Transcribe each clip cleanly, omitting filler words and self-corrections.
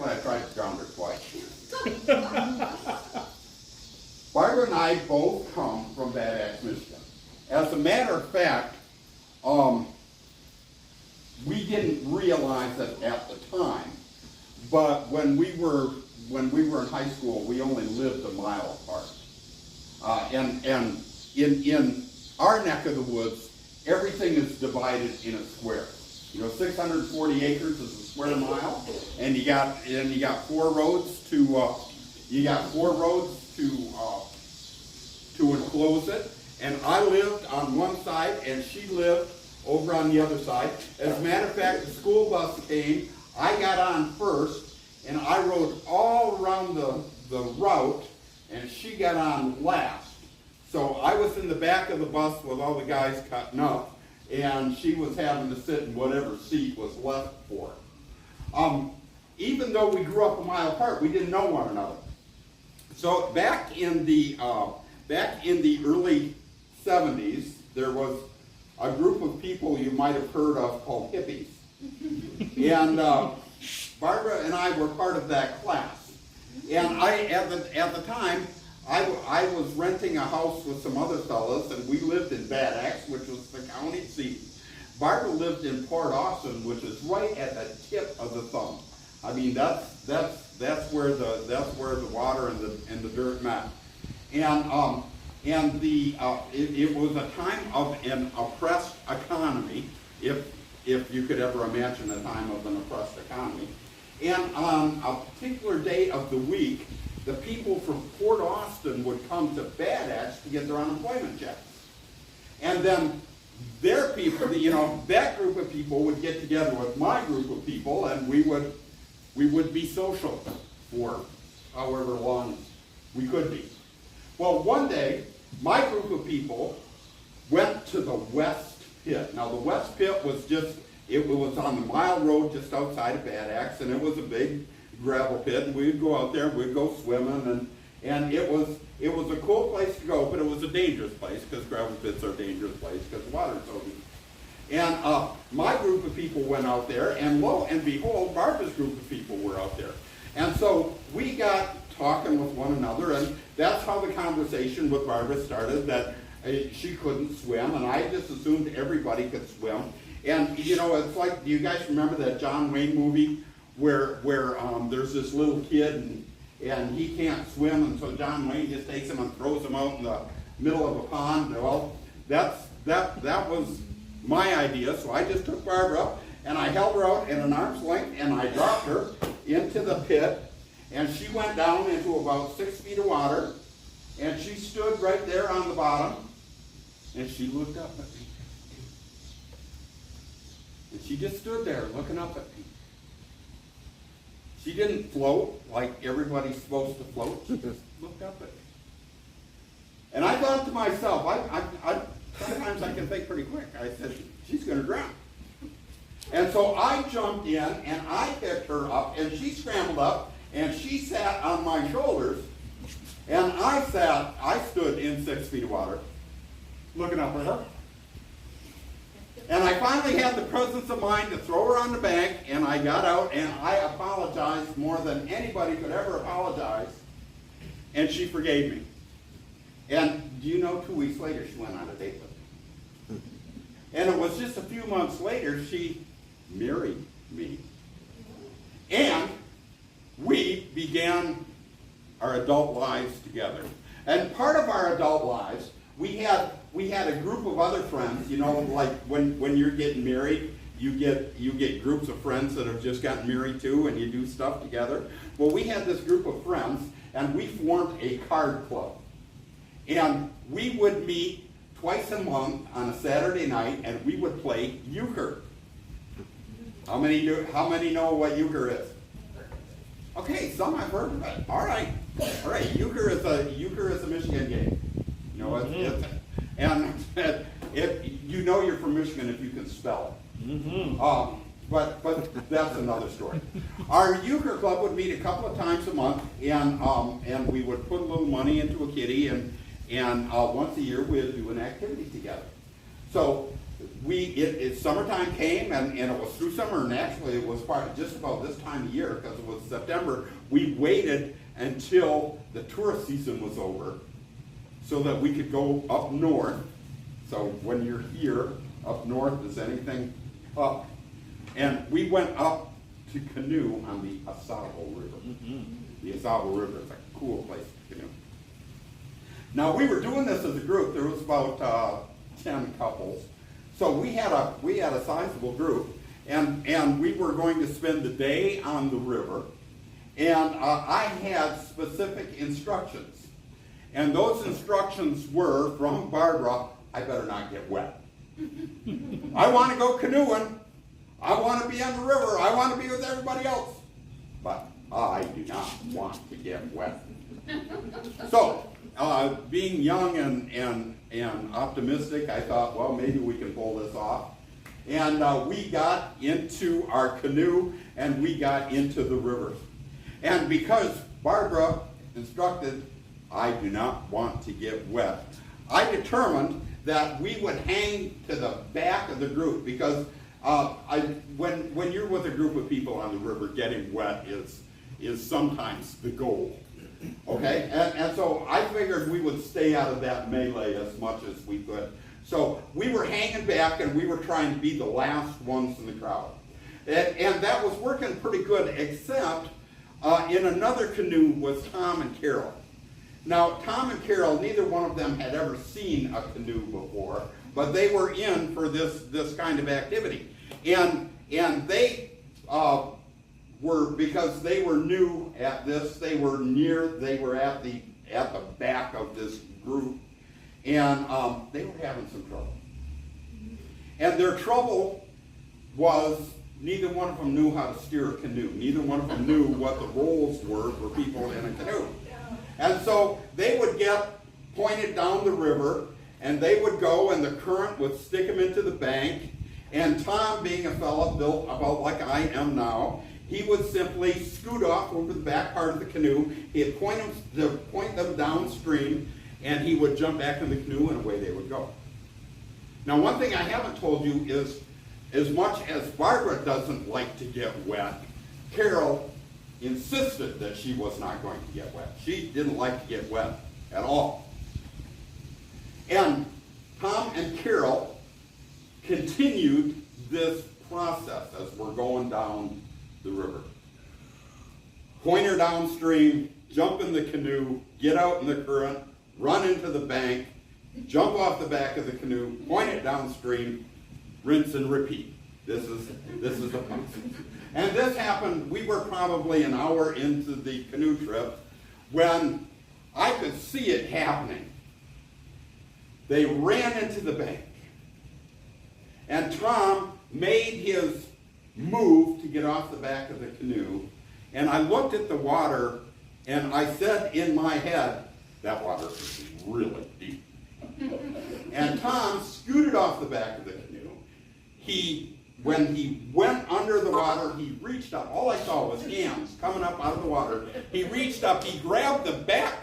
Actually, I tried to drown her twice. Barbara and I both come from Bad Axe, Michigan. As a matter of fact, we didn't realize it at the time, but when we were in high school, we only lived a mile apart. And in our neck of the woods, everything is divided in a square. 640 acres is a square mile, and you got 4 roads to enclose it. And I lived on one side, and she lived over on the other side. As a matter of fact, the school bus came. I got on first, and I rode all around the route, and she got on last. So I was in the back of the bus with all the guys cutting up, and she was having to sit in whatever seat was left for her. Even though we grew up a mile apart, we didn't know one another. So back in the early 70s, there was a group of people you might have heard of called hippies. And Barbara and I were part of that class. And at the time, I was renting a house with some other fellas, and we lived in Bad Axe, which was the county seat. Barbara lived in Port Austin, which is right at the tip of the thumb. I mean, that's where the water and the dirt met. And it was a time of an oppressed economy, if you could ever imagine a time of an oppressed economy. And on a particular day of the week, the people from Port Austin would come to Bad Axe to get their unemployment checks. And then their people, that group of people would get together with my group of people, and we would be social for however long we could be. Well, one day, my group of people went to the West Pit. Now, the West Pit was it was on the mile road just outside of Bad Axe, and it was a big gravel pit, and we'd go out there, and we'd go swimming, and it was a cool place to go, but it was a dangerous place, because gravel pits are a dangerous place, because the water's so deep. And my group of people went out there, and lo and behold, Barbara's group of people were out there. And so we got talking with one another, and that's how the conversation with Barbara started, that she couldn't swim, and I just assumed everybody could swim. And it's like, do you guys remember that John Wayne movie where there's this little kid and he can't swim, and so John Wayne just takes him and throws him out in the middle of a pond? Well, that was my idea, so I just took Barbara up and I held her out in an arm's length and I dropped her into the pit, and she went down into about 6 feet of water, and she stood right there on the bottom, and she looked up at me. And she just stood there looking up at me. She didn't float like everybody's supposed to float. She just looked up at me. And I thought to myself, sometimes I can think pretty quick. I said, she's going to drown. And so I jumped in, and I picked her up, and she scrambled up, and she sat on my shoulders, and I stood in 6 feet of water, looking up at her. And I finally had the presence of mind to throw her on the bank, and I got out, and I apologized more than anybody could ever apologize, and she forgave me. And do you know, 2 weeks later, she went on a date with me. And it was just a few months later, she married me. And we began our adult lives together. And part of our adult lives, we had a group of other friends, like when you're getting married, you get groups of friends that have just gotten married too, and you do stuff together. Well, we had this group of friends, and we formed a card club. And we would meet twice a month on a Saturday night, and we would play euchre. How many know what euchre is? Okay, some have heard of it. All right. Euchre is a Michigan game. And if you know you're from Michigan if you can spell it. Mm-hmm. But that's another story. Our euchre club would meet a couple of times a month, and we would put a little money into a kitty, and once a year we'd do an activity together. So summertime came, and it was through summer, and actually it was just about this time of year, because it was September. We waited until the tourist season was over so that we could go up north. So when you're here, up north, is anything up? And we went up to canoe on the Asabo River. The Asabo River is a cool place to canoe. Now we were doing this as a group. There was about 10 couples. So we had a sizable group, and we were going to spend the day on the river, and I had specific instructions. And those instructions were from Barbara: I better not get wet. I want to go canoeing. I want to be on the river. I want to be with everybody else. But I do not want to get wet. So, being young and optimistic, I thought, well, maybe we can pull this off. And we got into our canoe, and we got into the river. And because Barbara instructed, I do not want to get wet, I determined that we would hang to the back of the group, because when you're with a group of people on the river, getting wet is sometimes the goal. Okay, and so I figured we would stay out of that melee as much as we could. So we were hanging back, and we were trying to be the last ones in the crowd. And that was working pretty good, except in another canoe was Tom and Carol. Now, Tom and Carol, neither one of them had ever seen a canoe before, but they were in for this kind of activity. And they because they were new at this, they were at the back of this group, and they were having some trouble. And their trouble was neither one of them knew how to steer a canoe. Neither one of them knew what the roles were for people in a canoe. And so they would get pointed down the river, and they would go, and the current would stick them into the bank. And Tom, being a fellow built about like I am now, he would simply scoot off over the back part of the canoe. He'd point them downstream, and he would jump back in the canoe, and away they would go. Now, one thing I haven't told you is, as much as Barbara doesn't like to get wet, Carol insisted that she was not going to get wet. She didn't like to get wet at all. And Tom and Carol continued this process as we're going down the river. Point her downstream, jump in the canoe, get out in the current, run into the bank, jump off the back of the canoe, point it downstream, rinse and repeat. This is a process. And this happened, we were probably an hour into the canoe trip when I could see it happening. They ran into the bank. And Tom made his move to get off the back of the canoe. And I looked at the water, and I said in my head, that water is really deep. And Tom scooted off the back of the canoe. When he went under the water, he reached up. All I saw was hands coming up out of the water. He reached up, he grabbed the back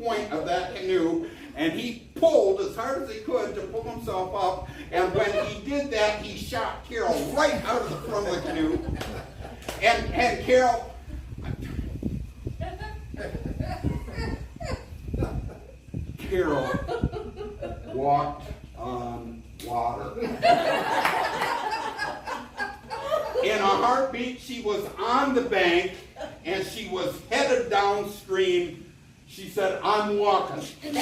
point of that canoe, and he pulled as hard as he could to pull himself up. And when he did that, he shot Carol right out of the front of the canoe. And Carol... Carol walked on water. In a heartbeat, she was on the bank, and she was headed downstream. She said, I'm walking. And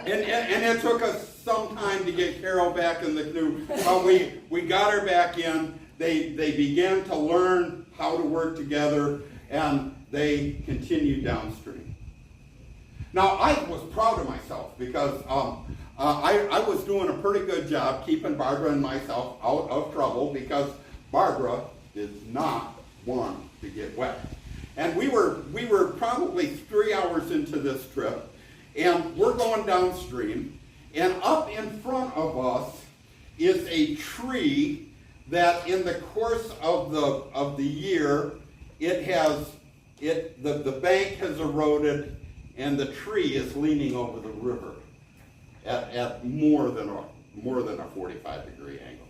it took us some time to get Carol back in the canoe. But we got her back in. They began to learn how to work together, and they continued downstream. Now, I was proud of myself because I was doing a pretty good job keeping Barbara and myself out of trouble, because Barbara does not want to get wet. And we were probably 3 hours into this trip, and we're going downstream, and up in front of us is a tree that in the course of the year, the bank has eroded, and the tree is leaning over the river at more than more than a 45-degree angle.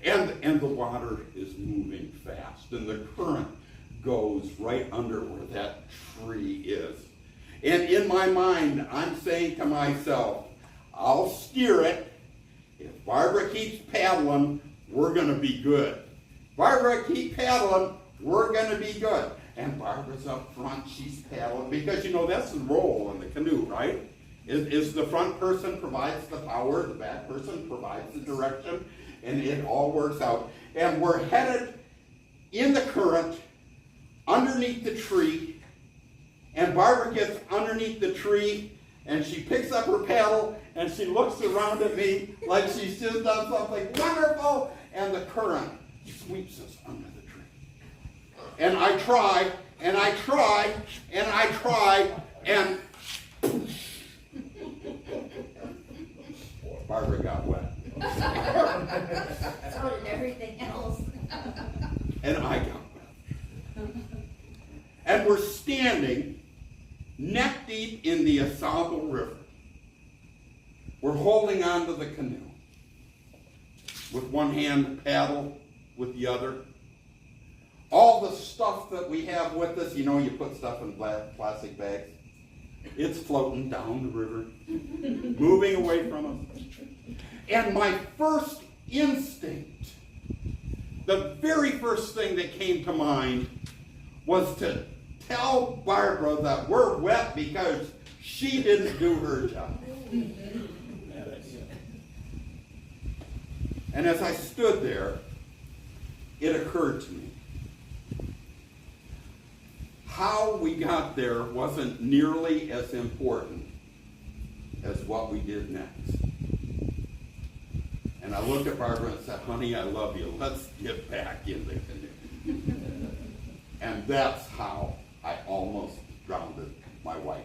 And the water is moving fast, and the current goes right under where that tree is. And in my mind, I'm saying to myself, I'll steer it. If Barbara keeps paddling, we're going to be good. Barbara, keep paddling, we're going to be good. And Barbara's up front, she's paddling, because you know that's the role in the canoe, right? Is the front person provides the power, the back person provides the direction, and it all works out. And we're headed in the current underneath the tree, and Barbara gets underneath the tree, and she picks up her paddle, and she looks around at me like she's just done something wonderful, and the current sweeps us under the tree. And I try, and I try, and I try, and Barbara got wet. So did everything else. And I got wet. And we're standing neck deep in the Asable River. We're holding on to the canoe. With one hand paddle, with the other. All the stuff that we have with us, you know, you put stuff in plastic bags. It's floating down the river, moving away from us. And my first instinct, the very first thing that came to mind, was to tell Barbara that we're wet because she didn't do her job. And as I stood there, it occurred to me. How we got there wasn't nearly as important as what we did next. And I looked at Barbara and said, honey, I love you. Let's get back in the canoe. And that's how I almost drowned my wife.